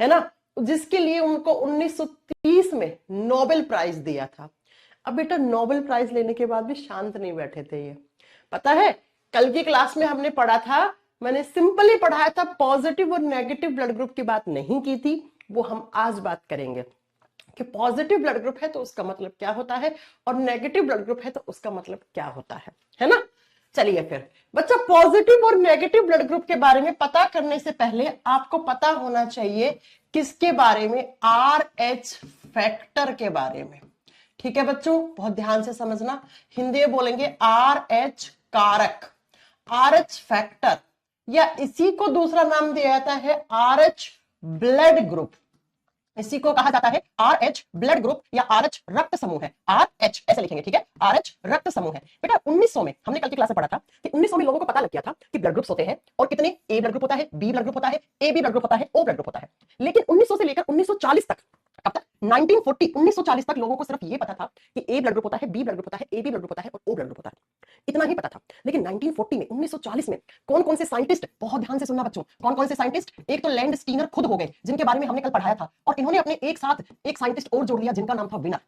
है ना, जिसके लिए उनको 1930 में नोबेल प्राइज दिया था। अब बेटा नोबेल प्राइज लेने के बाद भी शांत नहीं बैठे थे ये। पता है कल की क्लास में हमने पढ़ा था, मैंने सिंपली पढ़ाया था, पॉजिटिव और नेगेटिव ब्लड ग्रुप की बात नहीं की थी, वो हम आज बात करेंगे कि पॉजिटिव ब्लड ग्रुप है तो उसका मतलब क्या होता है और नेगेटिव ब्लड ग्रुप है तो उसका मतलब क्या होता है ना। चलिए फिर बच्चा, पॉजिटिव और नेगेटिव ब्लड ग्रुप के बारे में पता करने से पहले आपको पता होना चाहिए किसके बारे में, आर एच फैक्टर के बारे में। ठीक है बच्चों, बहुत ध्यान से समझना, हिंदी में बोलेंगे आर एच कारक, आर एच फैक्टर, या इसी को दूसरा नाम दिया जाता है आर एच ब्लड ग्रुप। इसी को कहा जाता है आर एच ब्लड ग्रुप या आर एच रक्त समूह है, आर एच ऐसे लिखेंगे, ठीक है, आर एच रक्त समूह है। बेटा 1900 में हमने कल की क्लास में पढ़ा था कि 1900 में लोगों को पता लग गया था कि ब्लड ग्रुप्स होते हैं और कितने, ए ब्लड ग्रुप होता है, बी ब्लड ग्रुप होता है, ए बी ब्लड ग्रुप होता है, ओ ब्लड ग्रुप होता है। लेकिन 1900 से लेकर 1940 तक, कब तक, 1940 1940 तक लोगों को सिर्फ ये पता था कि ए ब्लड ग्रुप होता है, बी ब्लड ग्रुप होता है, ए बी ब्लड ग्रुप होता है और ओ ब्लड ग्रुप होता है, इतना ही पता था। लेकिन 1940 में 1940 में कौन कौन से साइंटिस्ट, बहुत ध्यान से सुनना बच्चों, कौन कौन से साइंटिस्ट, एक तो लैंड स्टीनर खुद हो गए जिनके बारे में हमने कल पढ़ाया था, और इन्होंने अपने एक साथ एक साइंटिस्ट और जोड़ लिया जिनका नाम था विनर,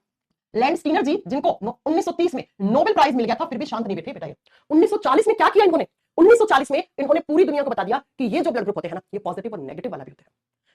लैंड स्टीनर जी, जिनको 1930 में नोबेल प्राइज मिल गया था, फिर भी शांत नहीं बैठे बेटा। 1940 में क्या किया इन्होंने, 1940 में इन्होंने पूरी दुनिया को बता दिया कि ये जो ब्लड ग्रुप होते हैं ना, ये पॉजिटिव और नेगेटिव वाला भी होते हैं,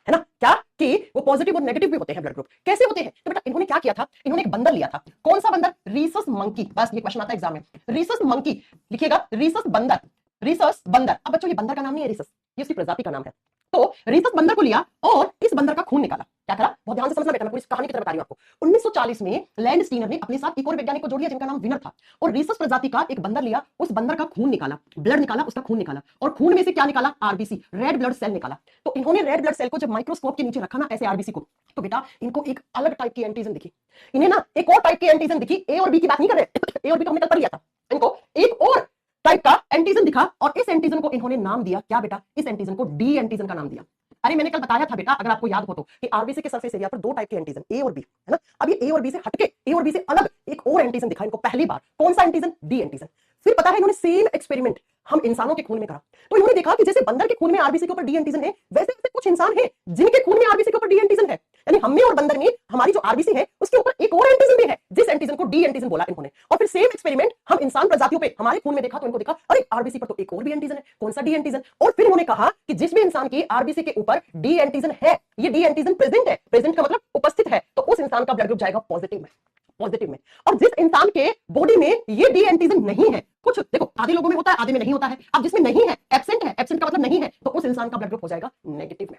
है ना, क्या कि वो पॉजिटिव और नेगेटिव भी होते हैं ब्लड ग्रुप। कैसे होते हैं, तो बेटा इन्होंने क्या किया था, इन्होंने एक बंदर लिया था, कौन सा बंदर, रीसस मंकी, बस ये क्वेश्चन आता है एग्जाम में, रीसस मंकी लिखिएगा, रीसस बंदर, रीसस बंदर। अब बच्चों ये बंदर का नाम नहीं है रीसस, ये उसकी प्रजाति का नाम है। तो रीसस बंदर को लिया और इस बंदर का खून निकाला, क्या करा, बहुत ध्यान से समझना बेटा, मैं पूरी कहानी की तरह बता रही हूं आपको। 1940 में लैंड स्टीनर ने अपने साथ एक और वैज्ञानिक को जोड़ लिया जिनका नाम विनर था, और रीसस प्रजाति का एक बंदर लिया, उस बंदर का खून निकाला, ब्लड निकाला, उसका खून निकाला, और खून में से क्या निकाला, आरबीसी, रेड ब्लड सेल निकाला। तो इन्होंने रेड ब्लड सेल को जब माइक्रोस्कोप के नीचे रखा ना ऐसे आरबीसी को, तो बेटा इनको एक अलग टाइप की एंटीजन दिखी, इन्हें ना एक और टाइप की एंटीजन दिखी, ए और बी की बात नहीं कर रहे, ए और बी तो हमने कल पढ़ लिया था, इनको एक और टाइप का एंटीजन दिखा, और इस एंटीजन को इन्होंने नाम दिया क्या बेटा, इस एंटीजन को डी एंटीजन का नाम दिया। अरे मैंने कल बताया था बेटा, अगर आपको याद हो तो, कि आरबीसी के सरफेस एरिया पर दो टाइप के एंटीजन, ए और बी, है ना। अब ये ए और बी से हटके, ए और बी से अलग एक और एंटीजन दिखा इनको पहली बार, कौन सा एंटीजन, डी एंटीजन। फिर पता है इन्होंने सेम एक्सपेरिमेंट हम इंसानों के खून में करा, तो इन्होंने देखा कि जैसे बंदर के खून में आरबीसी के ऊपर डी एंटीजन है, वैसे वैसे कुछ इंसान है जिनके खून में आरबीसी के ऊपर डी एंटीजन है, यानी हम में और बंदर में हमारी जो आरबीसी है उसके ऊपर एक और एंटीजन भी है, जिस एंटीजन को डी एंटीजन बोला इन्होंने। और फिर सेम एक्सपेरिमेंट हम इंसान प्रजातियों पे हमारे खून में देखा, तो इनको देखा अरे आरबीसी पर तो एक और भी एंटीजन है, कौन सा, डी एंटीजन। और फिर इन्होंने कहा कि जिस भी इंसान की आरबीसी के ऊपर डी एंटीजन है, ये डी एंटीजन प्रेजेंट है, प्रेजेंट का मतलब उपस्थित है, तो उस इंसान का ब्लड ग्रुप जाएगा पॉजिटिव में, पॉजिटिव में। और जिस इंसान के बॉडी में ये डी एंटीजन नहीं है, कुछ देखो आधे लोगों में होता है आधे में नहीं होता है, अब जिसमें नहीं है, एब्सेंट है, एब्सेंट का मतलब नहीं है, तो उस इंसान का ब्लड ग्रुप हो जाएगा नेगेटिव में।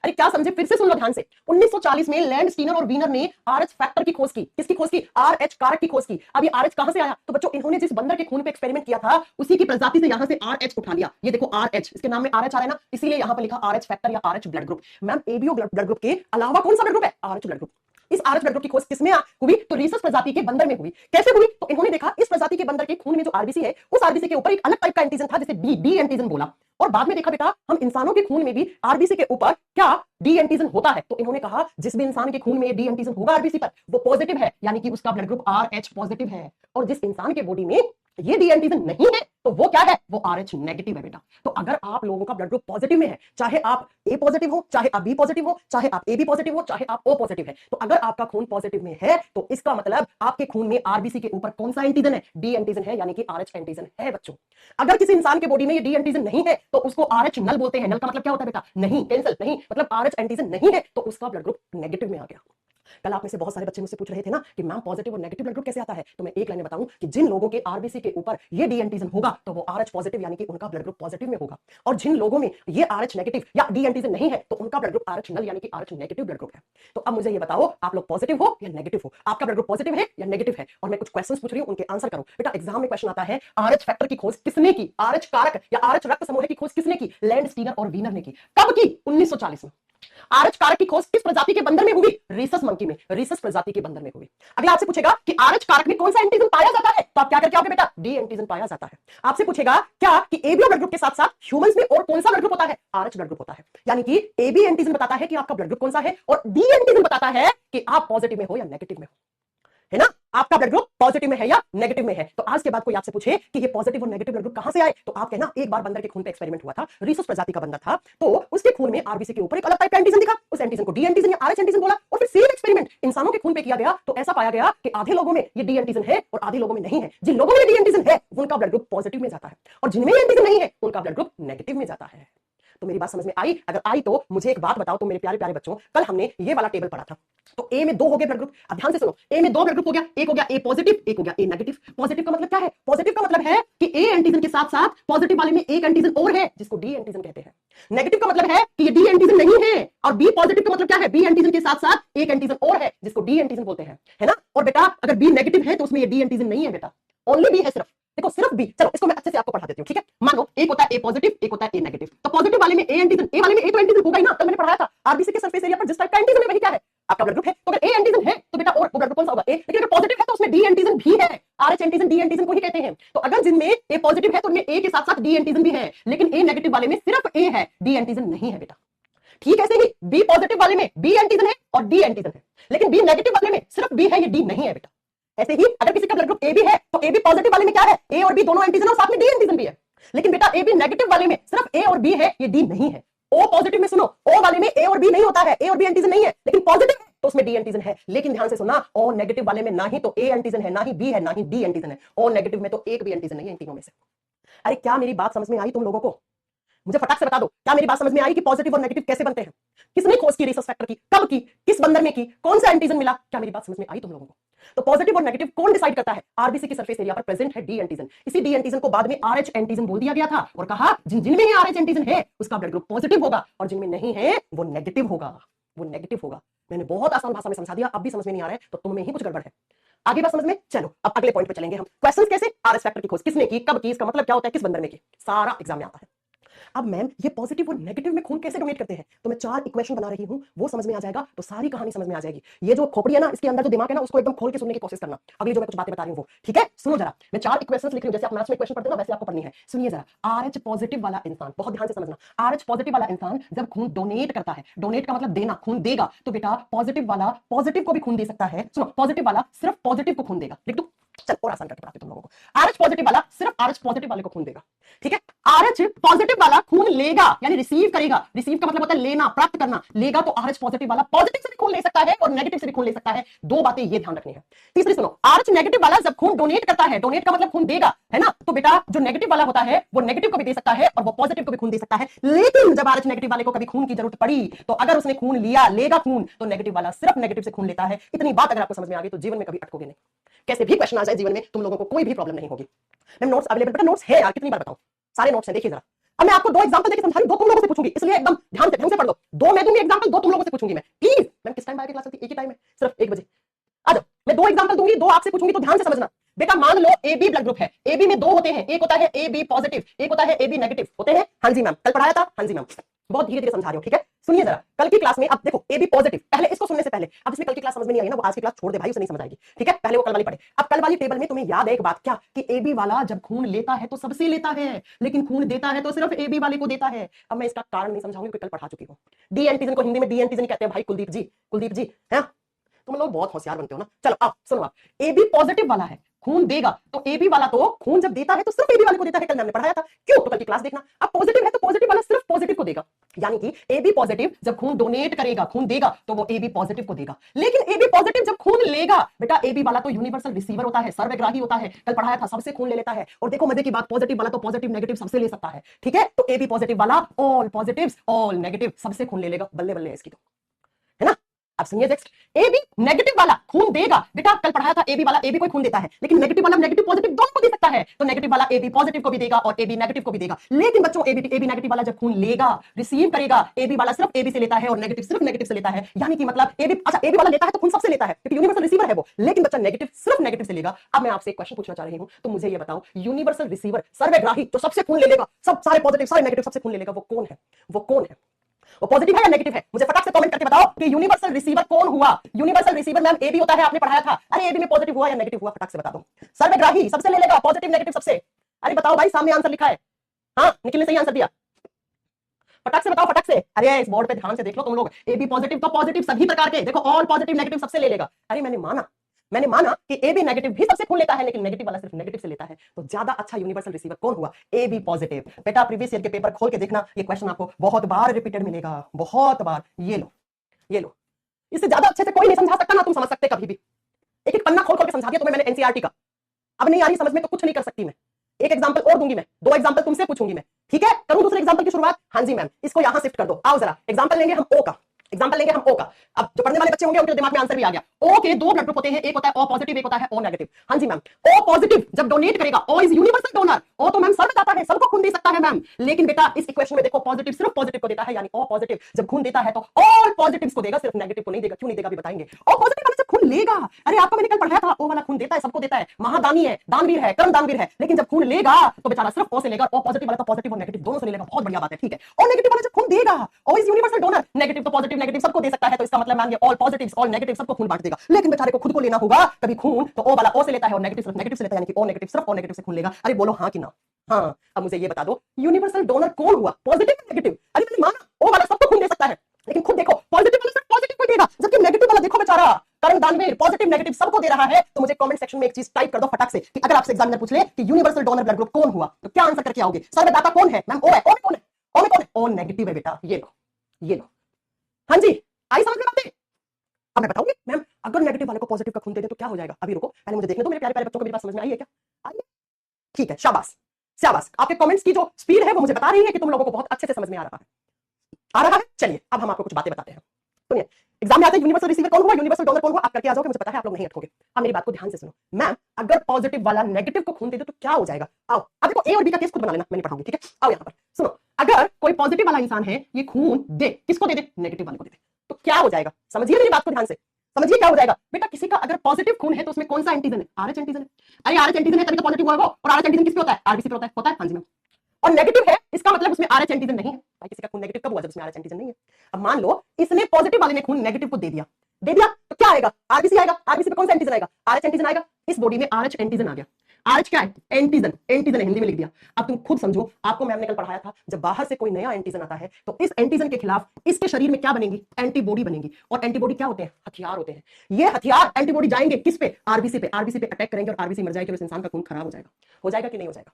अरे क्या समझे, फिर से सुन लो ध्यान से। 1940 में लैंड स्टीनर और वीनर ने आरएच फैक्टर की खोज की, किसकी खोज की, आरएच कारक की खोज की। अब ये आरएच कहां से आया, तो बच्चों इन्होंने जिस बंदर के खून पे एक्सपेरिमेंट किया था उसी की प्रजाति से यहां से आरएच उठा लिया, ये देखो आरएच, इसके नाम में आरएच आ रहा है ना, इसीलिए यहां पर लिखा आरएच फैक्टर या RH blood group. Ma'am ABO blood group के अलावा कौन सा ब्लड ग्रुप है, आरएच ब्लड ग्रुप। इस आरएच ब्लड ग्रुप की खोज किसमें हुई, तो रीसस प्रजाति के बंदर में हुई। कैसे हुई, तो इन्होंने देखा इस प्रजाति के बंदर के खून में जो आरबीसी है, उस आरबीसी के ऊपर एक अलग टाइप का एंटीजन था जिसे डी एंटीजन बोला। और बाद में देखा बेटा हम इंसानों के खून में भी आरबीसी के ऊपर क्या डी एंटीजन होता है, तो इन्होंने कहा जिस भी इंसान के खून में डी एंटीजन होगा आरबीसी पर, वो पॉजिटिव है, यानी कि उसका ब्लड ग्रुप आरएच पॉजिटिव है। और जिस इंसान के बॉडी में ये डी एंटीजन नहीं है, तो वो क्या है, वो आरएच नेगेटिव है बेटा। तो अगर आप लोगों का ब्लड ग्रुप पॉजिटिव में है, चाहे आप ए पॉजिटिव हो, चाहे आप बी पॉजिटिव हो, चाहे आप ए बी पॉजिटिव हो, चाहे आप ओ पॉजिटिव है, तो अगर आपका खून पॉजिटिव में है, तो इसका मतलब आपके खून में आरबीसी के ऊपर कौन सा एंटीजन है, डी एंटीजन है, यानी कि आरएच एंटीजन है बच्चों। अगर किसी इंसान के बॉडी में ये डी एंटीजन नहीं है, तो उसको आरएच नल बोलते हैं। नल का मतलब क्या होता है बेटा, नहीं, कैंसल, नहीं, मतलब आरएच एंटीजन नहीं है, तो उसका ब्लड ग्रुप नेगेटिव में आ गया। कल आप में से बहुत सारे बच्चे मुझसे पूछ रहे थे ना कि मैम पॉजिटिव और नेगेटिव ब्लड ग्रुप कैसे आता है, तो मैं एक लाइन में बताऊं कि जिन लोगों के आरबीसी के ऊपर ये डी एंटीजन होगा, तो वो आरएच पॉजिटिव यानी कि उनका ब्लड ग्रुप पॉजिटिव में होगा। और जिन लोगों में ये आरएच नेगेटिव या डी एंटीजन नहीं है, तो उनका ब्लड ग्रुप आरएच नल यानी कि आरएच नेगेटिव ब्लड ग्रुप है। तो अब मुझे ये बताओ, आप लोग पॉजिटिव हो या नेगेटिव हो, आपका ब्लड ग्रुप पॉजिटिव है या नेगेटिव है। और मैं कुछ क्वेश्चंस पूछ रही हूं, उनके आंसर करो बेटा। एग्जाम में क्वेश्चन आता है आरएच फैक्टर की खोज किसने की, आरएच कारक या आरएच रक्त समूह की खोज किसने की, लैंड स्टीनर और वीनर ने की। कब की, 1940 में। आरएच कारक की खोज किस प्रजाति के बंदर में हुई, रीसस मंकी में, रीसस प्रजाति के बंदर में हुई। अगला आपसे पूछेगा कि आरएच कारक में कौन सा एंटीजन पाया जाता है, तो आप क्या करके आओगे बेटा, डी एंटीजन पाया जाता है। आपसे पूछेगा क्या कि एबीओ ब्लड ग्रुप के साथ साथ ह्यूमंस में और कौन सा ब्लड ग्रुप होता है, आरएच ब्लड ग्रुप होता है। यानी कि एबी एंटीजन बताता है कि आपका ब्लड ग्रुप कौन सा है, और डी एंटीजन बताता है कि आप पॉजिटिव में हो या नेगेटिव में हो, है ना। आपका ब्लड ग्रुप पॉजिटिव में है या नेगेटिव में है। तो आज के बाद कोई आपसे पूछे कि ये पॉजिटिव और नेगेटिव ब्लड ग्रुप कहां से आए, तो आप कहना एक बार बंदर के खून पे एक्सपेरिमेंट हुआ था, रीसस प्रजाति का बंदर था, तो उसके खून में आरबीसी के ऊपर एक अलग टाइप का एंटीजन दिखा, उस एंटीजन को डी एंटीजन या आरएच एंटीजन बोला, और फिर सेम एक्सपेरिमेंट इंसानों के खून पे किया गया, तो ऐसा पाया गया कि आधे लोगों में ये डी एंटीजन है और आधे लोगों में नहीं है। जिन लोगों में डी एंटीजन है उनका ब्लड ग्रुप पॉजिटिव में जाता है, और जिनमें एंटीजन नहीं है उनका ब्लड ग्रुप नेगेटिव में जाता है। तो मेरी बात समझ में आई? अगर आई तो मुझे एक बात बताओ, तो मेरे प्यारे प्यारे बच्चों, कल हमने ये वाला टेबल पढ़ा था, तो ए में 2 हो गए ब्लड ग्रुप। अब ध्यान से सुनो, ए में 2 ब्लड ग्रुप हो गया, एक हो गया ए पॉजिटिव, एक हो गया ए नेगेटिव। पॉजिटिव का मतलब क्या है? पॉजिटिव का मतलब है कि ए एंटीजन के साथ साथ पॉजिटिव वाले में एक एंटीजन और है जिसको डी एंटीजन कहते हैं। नेगेटिव का मतलब है कि ये डी एंटीजन नहीं है, और बी पॉजिटिव का मतलब क्या है? बी एंटीजन के साथ साथ एक एंटीजन और है जिसको डी एंटीजन बोलते हैं, है ना। और बेटा अगर बी नेगेटिव है तो उसमें ये डी एंटीजन नहीं है बेटा, ओनली बी है सिर्फ। देखो सिर्फ बी, चलो इसको मैं अच्छे से आपको पढ़ा देती हूँ, ठीक है। मानो एक होता है ए पॉजिटिव, एक होता है ए नेगेटिव, तो पॉजिटिव वाले में ए एंटीजन, ए वाले में ए तो एंटीजन होगा ही ना, कल मैंने पढ़ाया था आरबीसी के सरफेस एरिया पर जिस टाइप का एंटीजन है वही क्या है? आपका ब्लड ग्रुप है। तो अगर ए एंटीजन है तो बेटा और वो ब्लड ग्रुप कौन सा होगा? ए। लेकिन अगर पॉजिटिव है तो उसमें डी एंटीजन भी है, आरएच एंटीजन डी एंटीजन को ही कहते हैं। तो अगर जिनमें ए पॉजिटिव है तो उनमें ए के साथ साथ डी एंटीजन भी है, लेकिन ए नेगेटिव वाले में सिर्फ ए है, डी एंटीजन नहीं है बेटा। ठीक ऐसे ही बी पॉजिटिव वाले में बी एंटीजन है और डी एंटीजन है, लेकिन बी नेगेटिव वाले में सिर्फ बी है, ये डी नहीं है बेटा। ऐसे ही अगर किसी का ब्लड ग्रुप ए बी है तो ए बी पॉजिटिव वाले में क्या है? ए और बी दोनों एंटीजन और साथ में डी एंटीजन भी है, लेकिन बेटा ए बी नेगेटिव वाले में सिर्फ ए और बी है, ये डी नहीं है। ओ पॉजिटिव में सुनो, ओ वाले में ए और बी नहीं होता है, ए और बी एंटीजन नहीं है, लेकिन पॉजिटिव है तो उसमें डी एंटीजन है। लेकिन ध्यान से सुनना, ओ नेगेटिव वाले में ना ही तो ए एंटीजन है, ना ही बी है, ना ही डी एंटीजन है। ओ नेगेटिव में तो एक भी एंटीजन नहीं है इन तीनों में से। अरे क्या मेरी बात समझ में आई तुम लोगों को? मुझे फटाक से बता दो, क्या मेरी बात समझ में आई कि पॉजिटिव और नेगेटिव कैसे बनते हैं? किसने खोज की रिसर्च फैक्टर की, कब की, किस बंदर में की, कौन सा एंटीजन मिला? क्या मेरी बात समझ में आई तुम लोगों को? तो पॉजिटिव और नेगेटिव कौन डिसाइड करता है? आरबीसी की सरफेस एरिया पर प्रेजेंट है डी एंटीजन। इसी डी एंटीजन को बाद में आरएच एंटीजन बोल दिया गया था और कहा जिनमें ही आरएच एंटीजन है उसका ब्लड ग्रुप पॉजिटिव होगा, और जिनमें नहीं है वो नेगेटिव होगा, वो नेगेटिव होगा। मैंने बहुत आसान भाषा में समझा दिया, अब भी समझ में नहीं आ रहा है तो तुम में ही कुछ गड़बड़ है। आगे बात समझ में? चलो अब अगले पॉइंट पे चलेंगे हम। क्वेश्चंस कैसे? आरएच फैक्टर की खोज किसने की, कब की, इसका मतलब क्या होता है, किस बंदर में की, सारा एग्जाम में आता है। अब मैम ये पॉजिटिव और नेगेटिव में खून कैसे डोनेट करते हैं, तो मैं 4 इक्वेशन बना रही हूं, वो समझ में आ जाएगा तो सारी कहानी समझ में आ जाएगी। ये जो खोपड़ी है ना, इसके अंदर जो दिमाग है ना, उसको एकदम खोल के सुनने की कोशिश करना। अगली जो मैं कुछ बातें बता रही हूं वो, ठीक है? सुनो जरा, मैं 4 इक्वेशंस लिख रही हूं, जैसे आप मैथ्स में इक्वेशन पढ़ते हो ना वैसे आपको पढ़नी है। सुनिए जरा, आरएच पॉजिटिव वाला इंसान, बहुत ध्यान से समझना, आरएच पॉजिटिव वाला इंसान जब खून डोनेट करता है, डोनेट का मतलब देना, खून देगा, तो बेटा पॉजिटिव वाला पॉजिटिव को भी खून दे सकता है। सुनो, पॉजिटिव वाला सिर्फ पॉजिटिव को खून देगा, लिख दो, चल और आसान करके बताते तुम लोगों को। आरएच पॉजिटिव वाला सिर्फ आरएच पॉजिटिव वाले को खून देगा, ठीक है। आरएच पॉजिटिव वाला खून लेगा, यानी रिसीव करेगा, रिसीव का मतलब होता है लेना, प्राप्त करना, लेगा तो आरएच पॉजिटिव वाला पॉजिटिव से भी खून ले सकता है और नेगेटिव से भी खून ले सकता है। 2 बातें ये ध्यान रखनी है। तीसरी सुनो, आरएच नेगेटिव वाला जब खून डोनेट करता है, डोनेट का मतलब खून देगा, है ना, तो बेटा जो नेगेटिव वाला होता है वो नेगेटिव को भी दे सकता है और वो पॉजिटिव को भी खून दे सकता है। लेकिन जब आरएच नेगेटिव वाले को कभी खून की जरूरत पड़ी तो अगर उसने खून लिया, लेगा खून, तो नेगेटिव वाला सिर्फ नेगेटिव से खून लेता है। इतनी बात अगर आपको समझ में आ गई तो जीवन में कभी अटकोगे नहीं, कैसे भी क्वेश्चन आ जाए जीवन में तुम लोगों को कोई भी प्रॉब्लम नहीं होगी। मैम नोट्स अवेलेबल, बेटा नोट्स है यार, कितनी बार बताऊं, सारे नोट्स हैं, देखिए जरा। अब मैं आपको 2 एग्जांपल देके समझा रही हूं, 2 तुम लोगों से पूछूंगी, इसलिए एकदम ध्यान से पढ़ लो। 2 मैं दूंगी एग्जांपल, 2 तुम लोगों से पूछूंगी मैं, प्लीज। मैम किस टाइम बायो की क्लास चलती है? एक ही टाइम है, सिर्फ 1 बजे आ जाओ। मैं 2 एग्जांपल दूंगी, 2 आपसे पूछूंगी, तो ध्यान से समझना। बेटा मान लो ए बी ब्लड ग्रुप है, ए बी में 2 होते हैं, एक होता है ए बी पॉजिटिव, एक होता है ए बी नेगेटिव, होते हैं? हाँ जी मैम, कल पढ़ाया था, हाँ जी मैम, बहुत धीरे धीरे समझा रही हूं, ठीक है। सुनिए जरा, कल की क्लास में अब देखो ए बी पॉजिटिव, पहले इसको सुनने से पहले, अब इसमें कल की क्लास समझ में नहीं आई ना, वो आज की क्लास छोड़ दे भाई, उसे नहीं समझ आएगी, ठीक है। पहले वो कल वाली पढ़े। अब कल वाली टेबल में तुम्हें याद है एक बात, क्या कि ए बी वाला जब खून लेता है तो सबसे लेता है, लेकिन खून देता है तो सिर्फ ए बी वाले को देता है। अब मैं इसका कारण नहीं समझाऊंगी क्योंकि कल पढ़ा चुकी हूं। डी एंटीजन को हिंदी में डी एंटीजन कहते हैं भाई, कुलदीप जी है, तुम लोग बहुत होशियार बनते हो ना। चलो अब सुनो, आप ए बी पॉजिटिव वाला है, खून देगा, तो ए बी वाला तो खून जब देता है तो सिर्फ ए बी वाले को देता है, कल हमने पढ़ाया था। क्यों? तो कल की क्लास देखना। अब पॉजिटिव है तो पॉजिटिव वाला सिर्फ पॉजिटिव को देगा, यानी कि ए बी पॉजिटिव जब खून डोनेट करेगा, खून देगा, तो वो ए बी पॉजिटिव को देगा। लेकिन ए बी पॉजिटिव जब खून लेगा, बेटा ए बी वाला तो यूनिवर्सल रिसीवर होता है, सर्वग्राही होता है, कल पढ़ाया था, सबसे खून ले लेता है। और देखो मजे की बात, पॉजिटिव वाला तो पॉजिटिव नेगेटिव सबसे ले सकता है, ठीक है। तो ए बी पॉजिटिव वाला ऑल पॉजिटिव्स ऑल नेगेटिव सबसे खून ले लेगा, बल्ले बल्ले इसकी तो, है ना। अब सुनिए नेक्स्ट, ए बी नेगेटिव वाला खून देगा, बेटा कल पढ़ाया था ए बी वाला ए बी कोई खून देता है, लेकिन नेगेटिव वाला नेगेटिव पॉजिटिव दोनों को दे सकता है, तो नेगेटिव वाला ए बी पॉजिटिव को भी देगा और ए बी नेगेटिव को भी देगा। लेकिन बच्चों ए बी नेगेटिव वाला जब खून लेगा, रिसीव करेगा, ए बी वाला सिर्फ ए बी से लेता है और नेगेटिव सिर्फ नेगेटिव से लेता है, यानी कि मतलब ए बी, अच्छा ए बी वाला लेता है तो खून सबसे लेता है क्योंकि यूनिवर्सल रिसीवर है वो, लेकिन बच्चा नेगेटिव सिर्फ नेगेटिव से लेगा। अब मैं आपसे एक क्वेश्चन पूछना चाह रही हूं, तो मुझे ये बताओ, यूनिवर्सल रिसीवर सर्वग्राही जो सबसे खून ले लेगा, सब सारे पॉजिटिव सारे नेगेटिव सबसे खून ले लेगा, वो कौन है? वो कौन है? वो पॉजिटिव है या नेगेटिव है? मुझे फटाक से कमेंट करके बताओ कि यूनिवर्सल रिसीवर कौन हुआ। Universal receiver ma'am A B होता है, आपने पढ़ाया था। अरे ए बी में पॉजिटिव हुआ या नेगेटिव हुआ, फटाक से बता दो। सर्वग्राही सबसे ले लेगा, पॉजिटिव नेगेटिव सबसे। अरे बताओ भाई, सामने आंसर लिखा है। हाँ निखिल ने सही आंसर दिया, फटाक से बताओ, फटाक से। अरे इस बोर्ड पे ध्यान से देख लो तुम लोग, ए बी पॉजिटिव तो पॉजिटिव सभी प्रकार के, देखो ऑल पॉजिटिव नेगेटिव सबसे ले लेगा। अरे मैंने माना, मैंने माना कि ए बी नेगेटिव भी सबसे खून लेता है, लेकिन नेगेटिव वाला सिर्फ नेगेटिव से लेता है, तो ज्यादा अच्छा यूनिवर्सल रिसीवर कौन हुआ? A B positive. बेटा प्रीवियस ईयर के पेपर खोल के देखना, ये क्वेश्चन आपको बहुत बार रिपीटेड मिलेगा, बहुत बार। ये लो, ये लो, इससे ज्यादा अच्छे से कोई नहीं समझा सकता, ना तुम समझ सकते कभी भी। एक एक पन्ना खोल खोल के समझा दिया तुम्हें मैंने एनसीईआरटी का। अब नहीं आ रही समझ में तो कुछ नहीं कर सकती मैं। एक एग्जांपल और दूंगी मैं, 2 एग्जांपल तुमसे पूछूंगी मैं, ठीक है? करूं दूसरे एग्जांपल की शुरुआत? हाँ जी मैम, इसको यहां शिफ्ट कर दो। आओ जरा एग्जांपल लेंगे हम ओ का, एग्जांपल लेंगे हम ओ का। अब जो पढ़ने वाले बच्चे होंगे उनके दिमाग में आंसर भी आ गया। ओ के 2 ब्लड ग्रुप होते हैं, एक होता है ओ पॉजिटिव, एक होता है ओ नेगेटिव। हाँ जी मैम, ओ पॉजिटिव जब डोनेट करेगा, ओ इज यूनिवर्सल डोनर, ओ तो मैम सर्व जाता है, सबको खून दे सकता है मैम। लेकिन बेटा इस इक्वेशन में देखो, पॉजिटिव सिर्फ पॉजिटिव को देता है, यानी ओ पॉजिटिव जब खून देता है तो ऑल पॉजिटिव्स को देगा, सिर्फ नेगेटिव को नहीं देगा। क्यों नहीं देगा भी बताएंगे। ओ पॉजिटिव वाला जब खून लेगा, अरे आपको मैंने कल पढ़ाया था, ओ वाला खून देता है, सबको देता है, महादानी है, दानवीर है, कर्म दानवीर है, लेकिन जब खून लेगा तो बेचारा सिर्फ ओ से लेगा। ओ पॉजिटिव वाला तो पॉजिटिव और नेगेटिव दोनों से लेगा, बहुत बढ़िया बात है, ठीक है। और नेगेटिव वाला जब खून देगा, O is universal donor, negative तो पॉजिटिव नेगेटिव सबको दे सकता है, तो इसका मतलब मान ये ऑल पॉजिटिव्स ऑल नेगेटिव सबको खून बांट देगा। लेकिन बेचारे को खुद को लेना होगा कभी खून, तो ओ वाला ओ से लेता है और नेगेटिव सिर्फ नेगेटिव से लेता है, यानी कि ओ नेगेटिव सिर्फ ओ नेगेटिव से खून लेगा। अरे बोलो हाँ कि ना? हाँ। अब मुझे ये बता दो, यूनिवर्सल डोनर कौन हुआ, पॉजिटिव या नेगेटिव? अरे मैंने माना ओ वाला सबको खून दे सकता है, लेकिन खुद देखो पॉजिटिव वाला सिर्फ पॉजिटिव को देगा, जबकि नेगेटिव वाला देखो बेचारा कर्म दानवीर पॉजिटिव नेगेटिव सबको दे रहा है। तो मुझे कमेंट सेक्शन में एक चीज टाइप कर दो फटाक से कि अगर आपसे एग्जामिनर पूछ ले कि यूनिवर्सल डोनर ब्लड ग्रुप कौन हुआ, तो क्या आंसर करके आओगे? सर्वदाता कौन है? मैम ओ है। ओ में कौन है? ओ में कौन है? ओ नेगेटिव है बेटा, ये लो, ये लो। हाँ जी, आई समझ में बातें? अब मैं बताऊंगी मैम, अगर नेगेटिव वाले को पॉजिटिव का खून दे दे तो क्या हो जाएगा? अभी रुको, पहले मुझे देखने दो मेरे प्यारे प्यारे बच्चों को, मेरी बात समझ में आई है क्या? आई है? ठीक है, शाबाश शाबाश। आपके कमेंट्स की जो स्पीड है वो मुझे बता रही है कि तुम लोगों को बहुत अच्छे से समझ में आ रहा है, आ रहा है। चलिए अब हम आपको कुछ बातें बताते हैं। सुनिए, एग्जाम में आते हैं यूनिवर्सल रिसीवर कौन हुआ, यूनिवर्सल डोनर कौन हुआ, आप करके आ जाओगे, मुझे पता है आप लोग नहीं अटकोगे। अब मेरी बात को ध्यान से सुनो। मैम अगर पॉजिटिव वाला नेगेटिव को खून दे दे तो क्या हो जाएगा? आओ अब देखो, ए और बी का केस खुद बना लेना, मैंने पढ़ाऊंगी, ठीक है? आओ यहाँ पर सुनो, अगर कोई पॉजिटिव वाला इंसान है, ये खून दे, किसको दे दे? नेगेटिव वाले को दे दे, तो क्या हो जाएगा? समझिए मेरी बात को ध्यान से, समझिए क्या हो जाएगा। बेटा किसी का अगर पॉजिटिव खून है तो उसमें कौन सा एंटीजन है? आरएच एंटीजन है। अरे आरएच एंटीजन है तभी तो पॉजिटिव हुआ है वो, और आरएच एंटीजन किस पे होता है? आरबीसी पे होता है। होता है? हाँ जी मैम। और नेगेटिव है, इसका मतलब उसमें आरएच एंटीजन नहीं है। भाई किसी का खून नेगेटिव कब हुआ? जब उसमें आरएच एंटीजन नहीं है। अब मान लो इसने पॉजिटिव वाले ने खून नेगेटिव को दे दिया, दे दिया तो क्या आएगा? आरबीसी आएगा। आरबीसी पे कौन सा एंटीजन आएगा? आरएच एंटीजन आएगा। इस बॉडी में आरएच एंटीजन आ गया। आरएच क्या है? एंटीजन। एंटीजन हिंदी में लिख दिया। अब तुम खुद समझो, आपको मैम ने कल पढ़ाया था, जब बाहर से कोई नया एंटीजन आता है तो इस एंटीजन के खिलाफ इसके शरीर में क्या बनेगी? एंटीबॉडी बनेगी। और एंटीबॉडी क्या होते हैं? हथियार होते हैं। ये हथियार एंटीबॉडी जाएंगे किस पे? आरबीसी पे। आरबीसी पे अटैक करेंगे और आरबीसी मर जाएगी और इस इंसान का खून खराब हो जाएगा। हो जाएगा कि नहीं हो जाएगा?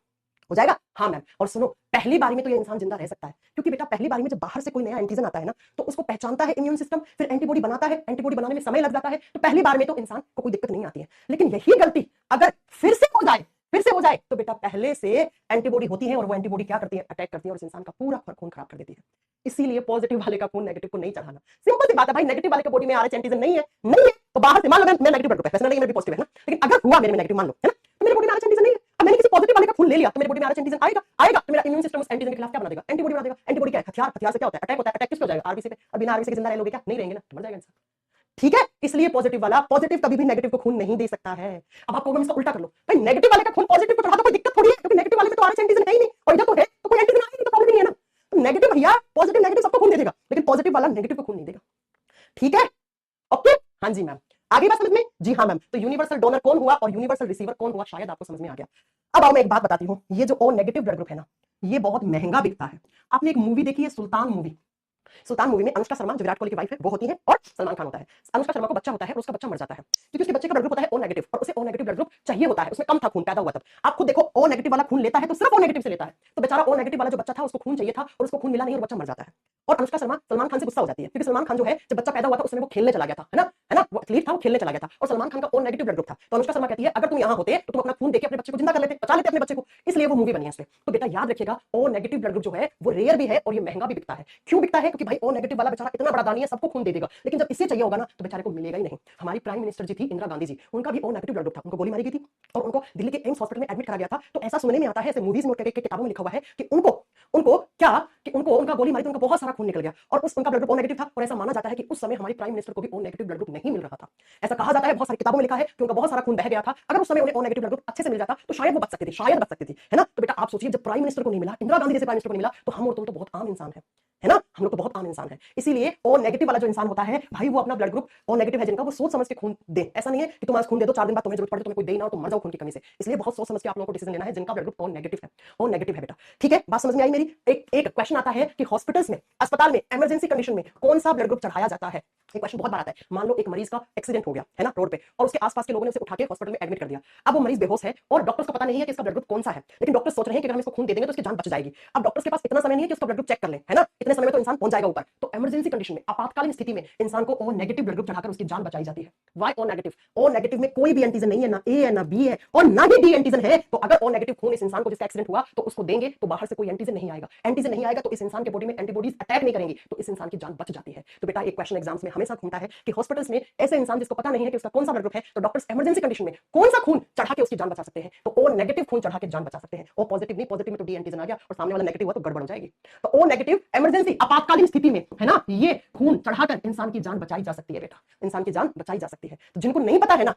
हो जाएगा। हाँ मैम। और सुनो, पहली बारी में तो ये इंसान जिंदा रह सकता है, क्योंकि बेटा पहली बारी में जब बाहर से कोई नया एंटीजन आता है ना, तो उसको पहचानता है इम्यून सिस्टम, फिर एंटीबॉडी बनाता है, एंटीबॉडी बनाने में समय लग जाता है, तो पहली बार में तो इंसान को कोई दिक्कत नहीं आती है। लेकिन यही गलती अगर फिर से हो जाए, फिर से हो जाए, तो बेटा पहले से एंटीबॉडी होती है और वो एंटीबॉडी क्या करती है? अटैक करती है और इस इंसान का पूरा खून खराब कर देती है। इसीलिए पॉजिटिव वाले का खून नेगेटिव को नहीं चढ़ाना। सिंपल सी बात है भाई, नेगेटिव वाले के बॉडी में आरएच एंटीजन नहीं है, नहीं है तो बाहर से मान लो मैं नेगेटिव ब्लड ग्रुप है, वैसे नहीं मैं भी पॉजिटिव है ना, लेकिन अगर हुआ मेरे में नेगेटिव मान लो, है ना, तो मेरे बॉडी में आरएच एंटीजन नहीं है। अब मैंने किसी पॉजिटिव वाले का खून ले लिया तो मेरे बॉडी में आरएच एंटीजन आएगा, आएगा तो मेरा इम्यून सिस्टम उस एंटीजन के खिलाफ क्या बना देगा? एंटीबॉडी बना देगा। एंटीबॉडी क्या है? हथियार। हथियार से क्या होता है? अटैक होता है। अटैक किस पे हो जाएगा? आरबीसी पे। अब बिना आरबीसी के जिंदा रह लोगे क्या? नहीं रहेंगे ना, मर जाएगा इंसान। ठीक है, इसलिए पॉजिटिव वाला पॉजिटिव कभी भी नेगेटिव को खून नहीं दे सकता है। अब आप इसका उल्टा कर लो, भाई नेगेटिव वाले का खून पॉजिटिव को चढ़ा तो कोई दिक्कत थोड़ी है, क्योंकि नेगेटिव वाले में तो आरएच एंटीजन है ही नहीं, और इधर तो है तो कोई एंटीजन आ ही नहीं, तो प्रॉब्लम नहीं है ना। तो नेगेटिव भैया पॉजिटिव नेगेटिव सबको खून दे देगा, लेकिन पॉजिटिव वाला नेगेटिव को खून नहीं देगा। ठीक है, ओके। हाँ जी मैम, आगे बात समझ में? जी हाँ मैम। तो यूनिवर्सल डोनर कौन हुआ और यूनिवर्सल रिसीवर कौन हुआ, शायद आपको समझ में आ गया। अब आओ मैं एक बात बताती हूँ, ये जो ओ नेगेटिव ब्लड ग्रुप है ना, ये बहुत महंगा बिकता है। आपने एक मूवी देखी है सुल्तान मूवी? सुल्तान मूवी में अनुष्का शर्मा जो विराट कोहली की वाइफ है वो होती है और सलमान खान होता है। अनुष्का शर्मा को बच्चा होता है और उसका बच्चा मर जाता है, क्योंकि उसके बच्चे का ब्लड ग्रुप होता है ओ नेगेटिव और उसे ओ नेगेटिव ब्लड ग्रुप चाहिए होता है, उसमें कम था खून पैदा हुआ तब। आप खुद देखो, ओ नेगेटिव वाला खून लेता है तो सिर्फ ओ नेगेटिव से लेता है, तो बेचारा ओ नेगेटिव वाला जो बच्चा था उसको खून चाहिए था और उसको खून मिला नहीं और बच्चा मर जाता है। और अनुष्का शर्मा सलमान खान से गुस्सा हो जाती है, क्योंकि सलमान खान जो है जब बच्चा पैदा हुआ था उसमें वो खेलने चला गया था, है ना, वो एथलीट था, वो खेलने चला गया था और सलमान खान का ओ नेगेटिव ब्लड ग्रुप था। तो अनुष्का शर्मा कहती है अगर तुम यहाँ होते तो तुम अपना खून देके अपने बच्चे को जिंदा कर लेते, बचा लेते अपने बच्चे को, इसलिए वो मूवी बनी है इसलिए। तो बेटा याद रखिएगा, ओ नेगेटिव ब्लड ग्रुप जो है वो रेयर भी है और ये महंगा भी बिकता है। क्यों बिकता है? क्योंकि भाई ओ नेगेटिव वाला बेचारा इतना बड़ा दानी है, सबको खून दे देगा, लेकिन जब इसे चाहिए होगा ना तो बेचारे को मिलेगा ही नहीं। हमारी प्राइम मिनिस्टर जी थी इंदिरा गांधी जी, उनका भी ओ नेगेटिव ब्लड ग्रुप था, उनको गोली मारी गई थी और उनको दिल्ली के एम्स हॉस्पिटल में एडमिट करा गया था। तो ऐसा सुनने में आता है, ऐसे मूवीज में किताबों में लिखा हुआ है कि उनको क्या कि उनको उनका गोली मारी तो उनका बहुत सारा खून निकल गया और उनका ब्लड ग्रुप ओ नेगेटिव था। और ऐसा माना जाता है कि उस समय हमारी प्राइम मिनिस्टर को भी ओ नेगेटिव ब्लड ग्रुप नहीं मिल रहा था। ऐसा कहा जाता है, बहुत सारी किताबों में लिखा है कि उनका बहुत सारा खून बह गया था। अगर उस समय उन्हें ओ नेगेटिव ब्लड ग्रुप अच्छे से मिल जाता तो शायद वो बच सकती थी, शायद बच सकती थी, है ना। तो बेटा आप सोचिए, जब प्राइम मिनिस्टर को नहीं मिला, इंदिरा गांधी जैसे प्राइम मिनिस्टर को नहीं मिला, तो हम और तुम तो बहुत आम इंसान है ना, हम लोग तो बहुत आम इंसान है। इसीलिए ओ नेगेटिव वाला जो इंसान होता है भाई, वो अपना ब्लड ग्रुप ओ नेगेटिव है जिनका, वो सोच समझ के खून दे। ऐसा नहीं है कि तुम आज खून दे दो, 4 दिन बाद तुम्हें जरूरत पड़े तुम्हें कोई दे ना, तुम मर जाओ खून की कमी से। इसलिए बहुत सोच समझ के आप लोगों को डिसीजन लेना है जिनका ब्लड ग्रुप ओ नेगेटिव है। ओ नेगेटिव है बेटा, ठीक है, बात समझ में आई मेरी। एक क्वेश्चन आता है कि हॉस्पिटल्स में, अस्पताल में, इमरजेंसी कंडीशन में कौन सा ब्लड ग्रुप चढ़ाया जाता है। ये क्वेश्चन बहुत बार आता है। मान लो एक मरीज का एक्सीडेंट हो गया है ना रोड पे, और उसके आसपास के लोगों ने उसे उठा के हॉस्पिटल में एडमिट कर दिया। अब वो मरीज बेहोश है और डॉक्टर्स को पता नहीं है कि इसका ब्लड ग्रुप कौन सा है, लेकिन डॉक्टर सोच रहे हैं कि अगर हम इसको खून दे देंगे तो इसकी जान बच जाएगी। अब डॉक्टर्स के पास इतना समय नहीं है कि उसका ब्लड ग्रुप चेक कर ले, है ना, इतने समय में तो इंसान पहुंच जाएगा ऊपर। तो इमरजेंसी कंडीशन में, आपातकालीन स्थिति में इंसान को ओ नेगेटिव ब्लड ग्रुप चढ़ाकर उसकी जान बचाई जाती है। Why O negative? O negative में कोई भी एंटीजन नहीं है, ना ए है ना बी है और ना ही डी एंटीजन है। तो अगर ओ नेगेटिव खून इस इंसान को जिसका एक्सीडेंट हुआ तो उसको देंगे तो बाहर से कोई एंटीजन नहीं आएगा। एंटीजन नहीं आएगा तो इस इंसान के बॉडी में एंटीबॉडीज अटैक नहीं करेंगी, तो इस इंसान की जान बच जाती है। तो बेटा एक क्वेश्चन एग्जाम्स में हमेशा घूमता है कि हॉस्पिटल्स में ऐसे इंसान जिसको पता नहीं है कि उसका कौन सा ब्लड ग्रुप है, तो डॉक्टर्स इमरजेंसी कंडीशन में कौन सा खून चढ़ा के उसकी जान बचा सकते हैं। तो ओ नेगेटिव खून चढ़ा के जान बचा सकते हैं। ओ पॉजिटिव नहीं, पॉजिटिव में तो डी एंटीजन आ गया और सामने वाला नेगेटिव हुआ तो गड़बड़ हो जाएगी। तो ओ नेगेटिव इमरजेंसी आपातकालीन स्थिति में, है ना, ये खून चढ़ाकर इंसान की जान बचाई जा सकती है बेटा, इंसान की जान बचाई जा सकती है। तो जिनको नहीं पता है ना,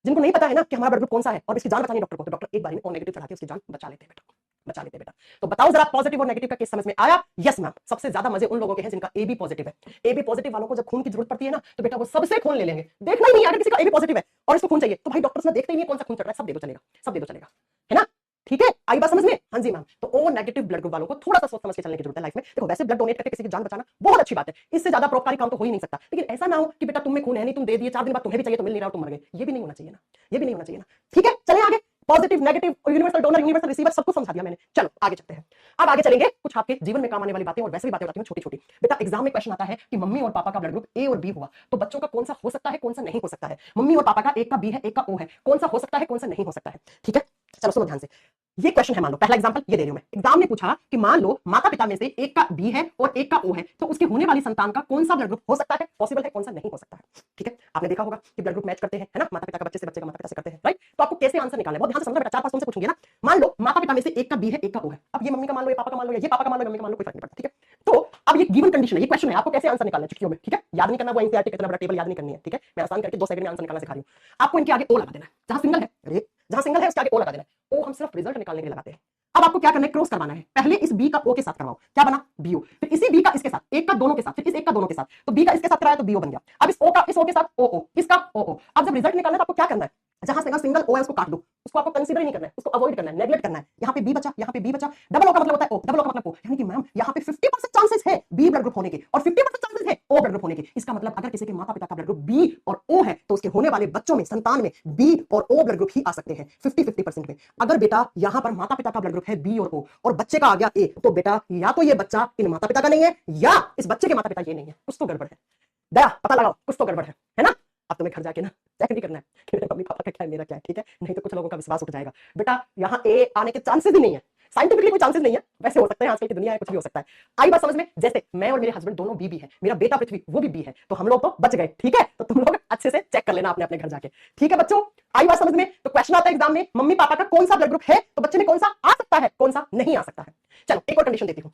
जिनको नहीं पता है ना कि हमारा ब्लड ग्रुप कौन सा है और इसकी जान बचानी डॉक्टर को, तो डॉक्टर एक बार में ओ नेगेटिव चढ़ा के उसकी जान बचा लेते हैं बेटा, बचा लेते हैं बेटा। तो बताओ जरा पॉजिटिव और नेगेटिव का केस समझ में आया? Yes ma'am. सबसे ज्यादा मजे उन लोगों के हैं जिनका ए बी पॉजिटिव है। ए बी पॉजिटिव वालों को जब खून की जरूरत पड़ती है ना, तो बेटा वो सबसे खून ले लेंगे, देखना ही नहीं अगर किसी का ए बी पॉजिटिव है और इसको खून चाहिए तो भाई डॉक्टर्स ने देखते ही नहीं कौन सा खून चढ़ रहा है, सब दे दो चलेगा, सब दे दो चलेगा, है ना, ठीक है, आई बात समझ में? हाँ जी मैम। तो ओ नेगेटिव ब्लड ग्रुप वालों को थोड़ा सा सोच समझ के चलने की जरूरत है लाइफ में। देखो वैसे ब्लड डोनेट करके किसी की जान बचाना बहुत अच्छी बात है, इससे ज्यादा परोपकारी काम तो हो ही नहीं सकता, लेकिन ऐसा ना हो कि बेटा तुम में खून है नहीं, तुम दे दिए, 4 दिन बाद तुम्हें भी चाहिए तो मिल नहीं रहा, तुम मर गए, ये भी नहीं होना चाहिए ना, ये भी नहीं होना चाहिए ना। ठीक है, चले आगे। Positive, negative, universal donor, universal receiver, सब कुछ समझा दिया मैंने। चलो आगे चलते हैं। अब आगे चलेंगे कुछ आपके जीवन में काम आने वाली बातें, और वैसे भी बातें बताती हूँ छोटी छोटी। बेटा एग्जाम में क्वेश्चन आता है कि मम्मी और पापा का ब्लड ग्रुप ए और बी हुआ तो बच्चों का कौन सा हो सकता है, कौन सा नहीं हो सकता है। मम्मी और पापा का एक का बी है, एक का ओ है, कौन सा हो सकता है, कौन सा नहीं हो सकता है। ठीक है, चलो सुनो ध्यान से। ये क्वेश्चन है, मान लो पहला एग्जांपल ये दे रही हूं मैं। एग्जाम ने पूछा कि मान लो माता पिता में से एक का बी है और एक का ओ है, तो उसके होने वाली संतान का कौन सा ब्लड ग्रुप हो सकता है, पॉसिबल है, कौन सा नहीं हो सकता है। ठीक है, आपने देखा होगा कि ब्लड ग्रुप मैच करते हैं, है ना, माता पिता का बच्चे से, बच्चे का माता पिता से करते हैं, राइट। तो आपको कैसे आंसर निकालना है, बहुत ध्यान से समझना बेटा, 4-5 तुमसे पूछूंगी ना। मान लो माता पिता में से एक का बी है, एक का ओ है। अब ये मम्मी का मान लो, ये पापा का मान लो, ये पापा का मान लो, मम्मी का मान लो, कोई फर्क नहीं पड़ता। ठीक है, तो अब ये गिवन कंडीशन है, ये क्वेश्चन है, आपको कैसे आंसर निकालना है चुटकियों में। ठीक है, याद नहीं करना, वो एनसीईआरटी कितना बड़ा टेबल याद नहीं करनी है। ठीक है, मैं आसान करके 2 सेकंड में आंसर निकालना सिखा रही हूं। आपको इनके आगे ओ लगा देना है, जहां सिंगल है, अरे जहां सिंगल है उसके आगे ओ लगा देना है। ओ हम सिर्फ रिजल्ट निकालने के लिए लगाते हैं। अब आपको क्या करना है, क्रॉस करवाना है। पहले इस बी का ओ के साथ करवाओ, क्या बना, बीओ। फिर इसी बी का इसके साथ, एक का दोनों के साथ, फिर इस एक का दोनों के साथ, तो बी का इसके साथ कराया तो बीओ बन गया। अब इस ओ का इस ओ के साथ ओ ओ, इसका ओ ओ। अब जब रिजल्ट निकालना है तो आपको क्या करना है, जहां सिंगल ओ है उसको काट दो, उसको आपको कंसीडर नहीं करना है, उसको अवॉइड करना है, नेगलेक्ट करना है। यहाँ पे बी बचा, यहाँ पे बी बचा, डबल ओ का मतलब होता है ओ, डबल ओ का मतलब ओ, यानी कि मैम यहाँ पे 50% चांसेस है बी ब्लड ग्रुप होने के और 50% चांसेस है ओ ब्लड ग्रुप होने के। इसका मतलब अगर किसी के माता पिता का ब्लड ग्रुप बी और ओ है तो उसके होने वाले बच्चों में, संतान में बी और ओ ब्लड ग्रुप ही आ सकते हैं 50-50% में। अगर बेटा यहाँ पर माता पिता का ब्लड ग्रुप है बी और ओ और बच्चे का आ गया ए, तो बेटा या तो ये बच्चा इन माता पिता का नहीं है या इस बच्चे के माता पिता ये नहीं है, कुछ तो गड़बड़ है। दया पता लगाओ, कुछ तो गड़बड़ है ना। अब तुम्हें घर जाके ना चेक नहीं करना है कि मेरे मम्मी पापा का क्या है, मेरा क्या है, ठीक है, नहीं तो कुछ लोगों का विश्वास उठ जाएगा। बेटा यहाँ ए आने के चांसेस ही नहीं है, साइंटिफिकली कोई चांसेस नहीं है, वैसे हो सकते हैं, आजकल की दुनिया है, कुछ भी हो सकता है। आई बात समझ में? जैसे मैं और मेरे हस्बैंड दोनों बी है, मेरा बेटा पृथ्वी वो भी बी है, तो हम लोग तो बच गए। ठीक है, तो तुम लोग अच्छे से चेक कर लेना अपने अपने घर जाके। ठीक है बच्चों, आई बात समझ में? तो क्वेश्चन आता है एग्जाम में, मम्मी पापा का कौन सा ब्लड ग्रुप है तो बच्चे में कौन सा आ सकता है, कौन सा नहीं आ सकता है। चलो एक और कंडीशन देती हूँ,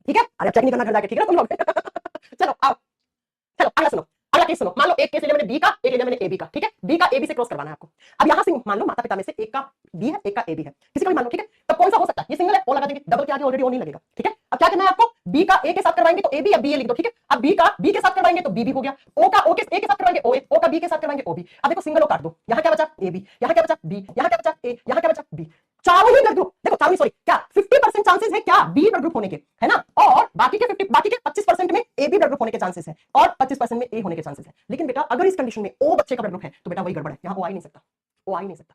ठीक है, अरे चेक नहीं करना घर जाके, ठीक है तुम लोग चलो आओ, चलो अगला सुनो, अगला केस सुनो। मान लो एक केस लिया मैंने बी का, एक लिया मैंने ए बी का। ठीक है, बी का ए बी से क्रॉस करवाना है आपको। अब यहां से मान लो माता पिता में से एक का बी है, एक का ए बी है, किसी का भी मान लो। ठीक है, तब कौन सा हो सकता है, ये सिंगल है, ओ लगा देंगे, डबल के आगे ऑलरेडी ओ नहीं लगेगा। ठीक है, अब क्या करना है आपको, बी का ए के साथ करवाएंगे तो ए बी या बी ए लिख दो। ठीक है, अब बी का बी के साथ करवाएंगे तो बी बी हो गया, ओ का ओ के ए के साथ करवाएंगे ओ ए, ओ का बी के साथ करवाएंगे ओ बी। अब देखो सिंगल ओ काट दो, यहां क्या बचा ए बी, यहां क्या बचा बी, यहां क्या बचा ए, यहां क्या बचा बी। चारों ही ब्लड ग्रुप, देखो चारों सॉरी क्या 50% चांसेस है क्या बी ब्लड ग्रुप होने के, है ना, और बाकी के 25% में ए बी ब्लड ग्रुप होने के चांसेस है और 25% में ए होने के चांसेस है। लेकिन बेटा अगर इस कंडीशन में ओ बच्चे का ब्लड ग्रुप है तो बेटा वही गड़बड़ है, यहाँ ओ आ ही नहीं सकता, ओ आ ही नहीं सकता,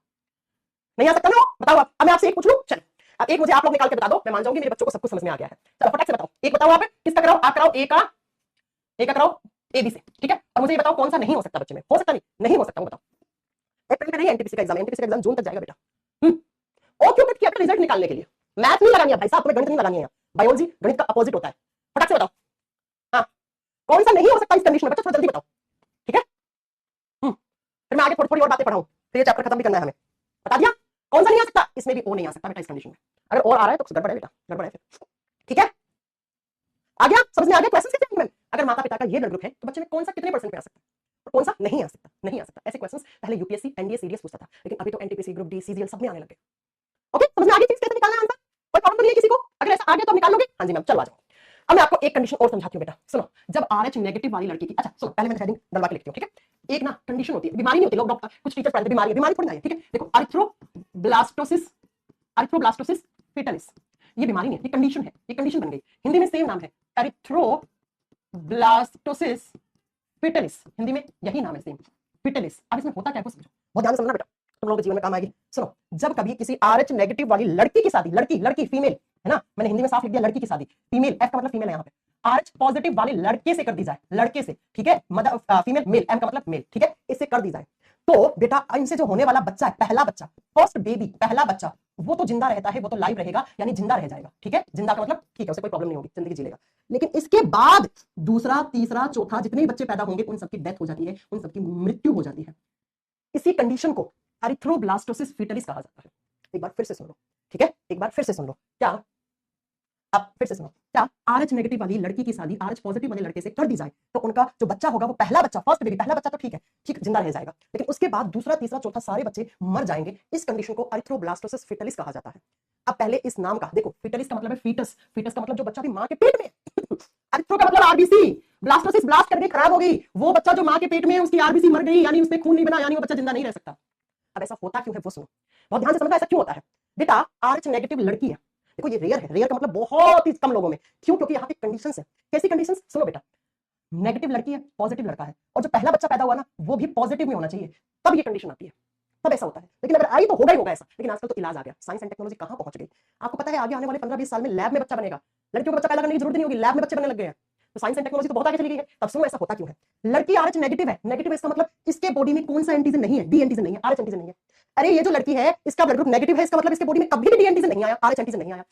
नहीं आ सकता ना। बताओ आप, अब मैं आपसे एक पूछ लूं, चलो अब एक मुझे आप लोग निकाल के बता दो, मैं मान जाऊंगी मेरे बच्चों को सब कुछ समझ में आ गया है। चलो फटाक से बताओ, एक बताओ आप किसका कराओ, आप कराओ ए का कराओ ए बी से। ठीक है, और मुझे ये बताओ कौन सा नहीं हो सकता बच्चे में, हो सकता नहीं हो सकता, वो बताओ। अप्रैल में नहीं एनटीपीसी का एग्जाम, एनटीपीसी का एग्जाम जून तक जाएगा बेटा। ओ क्यों कट किया, रिजल्ट निकालने के लिए, मैथ नहीं लगानी है भाई साहब, तुम्हें गणित नहीं लगानी है, बायोलॉजी गणित का अपोजिट होता है। फटाक से बताओ, हाँ कौन सा नहीं हो सकता इस कंडीशन में, बच्चा थोड़ा जल्दी बताओ। ठीक है, फिर मैं आगे थोड़ी थोड़ी और बातें पढ़ाऊं, फिर ये चैप्टर खत्म भी करना है हमें। बता दिया कौन सा नहीं आ सकता, इसमें भी ओ नहीं आ सकता बेटा इस कंडीशन में। अगर और आ रहा है तो गड़बड़ है बेटा, गड़बड़ है फिर। ठीक है, आ गया, समझ में आ गया क्वेश्चन कैसे हैं। अगर माता पिता का ये ब्लड ग्रुप है तो बच्चे में कौन सा कितने परसेंट पे आ सकता है और कौन सा नहीं आ सकता, नहीं आ सकता। ऐसे क्वेश्चंस पहले यूपीएससी एनडीए सीडीएस पूछता था, लेकिन अभी तो एनटीपीसी ग्रुप डी सीजीएल सब में आने लगे। ओके, समझ में आ गई चीज कैसे निकालना है आंसर, कोई प्रॉब्लम तो नहीं है किसी को, अगर ऐसा आ गया तो निकाल लोगे। हाँ जी मैम, चलो आ जाओ। अब मैं आपको एक कंडीशन और समझाती हूँ बेटा, सुनो। जब RH नेगेटिव वाली लड़की की, अच्छा सुनो, पहले मैं हेडिंग डलवा के लिखती हूँ, ठीक है। एक ना कंडीशन होती है, बीमारी नहीं होती, लोग डॉक्टर कुछ टीचर पढ़ते बीमारी है, बीमारी थोड़ी ना है, ठीक है। देखो अरिथ्रोब्लास्टोसिस, अरिथ्रोब्लास्टोसिस फेटालिस, ये बीमारी नहीं है, ये कंडीशन है, ये कंडीशन बन गई। हिंदी में सेम नाम है, एरिथ्रोब्लास्टोसिस फेटालिस, हिंदी में यही नाम है सेम, फेटालिस। अब इसमें होता क्या है समझो, बहुत ध्यान से समझना बेटा, तुम लोगों के जीवन में काम आएगी। सुनो, जब कभी किसी RH नेगेटिव वाली लड़की की शादी, लड़की लड़की फीमेल है ना, मैंने हिंदी में साफ लिख दिया लड़की की शादी, फीमेल, एफ का मतलब फीमेल है यहाँ पे, RH पॉजिटिव वाले लड़के से कर दी जाए, लड़के से, ठीक है, मदर फीमेल, मेल, एम का मतलब मेल, ठीक है, इससे कर दी जाए, तो बेटा इनसे जो होने वाला बच्चा है, पहला बच्चा, फर्स्ट बेबी, पहला बच्चा, वो तो जिंदा रहता है, वो तो लाइव रहेगा, यानी जिंदा रह जाएगा, ठीक है। जिंदा का मतलब ठीक है, उसे कोई प्रॉब्लम नहीं होगी, जिंदगी जी लेगा। लेकिन इसके बाद दूसरा, तीसरा, चौथा, जितने भी बच्चे पैदा होंगे उन सबकी डेथ हो जाती है, उन सबकी मृत्यु हो जाती है। इसी कंडीशन को एरिथ्रोब्लास्टोसिस फेटालिस कहा जाता है। एक बार फिर से सुन लो, ठीक है, एक बार फिर से सुन लो। क्या, अब फिर से सुनो, क्या RH नेगेटिव वाली लड़की की शादी RH पॉजिटिव वाले लड़के से कर दी जाए, तो उनका जो बच्चा होगा वो पहला बच्चा, फर्स्ट बेबी, पहला बच्चा तो ठीक है, ठीक जिंदा रह जाएगा, लेकिन उसके बाद दूसरा, तीसरा, चौथा सारे बच्चे मर जाएंगे। इस कंडीशन को एरिथ्रोब्लास्टोसिस फेटालिस कहा जाता है। अब पहले इस नाम का देखो, फेटालिस का मतलब है फीटस, फीटस का मतलब जो बच्चा भी मां के पेट में, एरिथ्रो का मतलब RBC, ब्लास्टोसिस ब्लास्ट करके खराब हो गई, वो बच्चा जो मां के पेट में है उसकी RBC मर गई, यानी उसमें खून नहीं बना, यानी वो बच्चा जिंदा नहीं रह सकता। अब ऐसा होता क्यों है वो सुनो, बहुत ध्यान से समझना ऐसा क्यों होता है बेटा। RH नेगेटिव लड़की है, देखो ये रेयर है, रेयर का मतलब बहुत ही कम लोगों में, क्यों, क्योंकि यहाँ पे कंडीशंस है। कैसी कंडीशंस, सुनो बेटा, नेगेटिव लड़की है, पॉजिटिव लड़का है, और जो पहला बच्चा पैदा हुआ ना वो भी पॉजिटिव में होना चाहिए, तब ये कंडीशन आती है, तब ऐसा होता है। लेकिन अगर आई तो होगा ही होगा ऐसा, लेकिन आजकल तो इलाज आ गया, साइंस एंड टेक्नोलॉजी कहां पहुंच गई। आपको पता है आगे आने वाले 15-20 साल में लैब में बच्चा बनेगा, लड़कियों को बच्चा पैदा करने की जरूरत नहीं होगी, लैब में बच्चे बनने लग गए हैं। तो साइंस एंड टेक्नोलॉजी तो बहुत आगे चली गई है। तब सुनो ऐसा होता क्यों है, लड़की RH नेगेटिव है, नेगेटिव इसका मतलब इसके बॉडी में कौन सा एंटीजन नहीं है, डी एंटीजन नहीं है, RH एंटीजन नहीं है। अरे ये जो लड़की है इसका ब्लड ग्रुप नेगेटिव है, इसका मतलब इसके बॉडी में कभी भी डी एंटीजन नहीं आया, RH एंटीजन नहीं आया।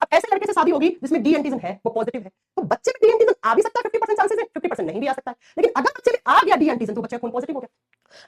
अब ऐसे लड़के से शादी होगी जिसमें डी एंटीजन है, वो पॉजिटिव है, तो बच्चे में डी एंटीजन आ भी सकता है, 50% चांसेस है, 50% नहीं भी आ सकता है। लेकिन अगर बच्चे में आ गया डी एंटीजन तो बच्चे का खून पॉजिटिव हो गया।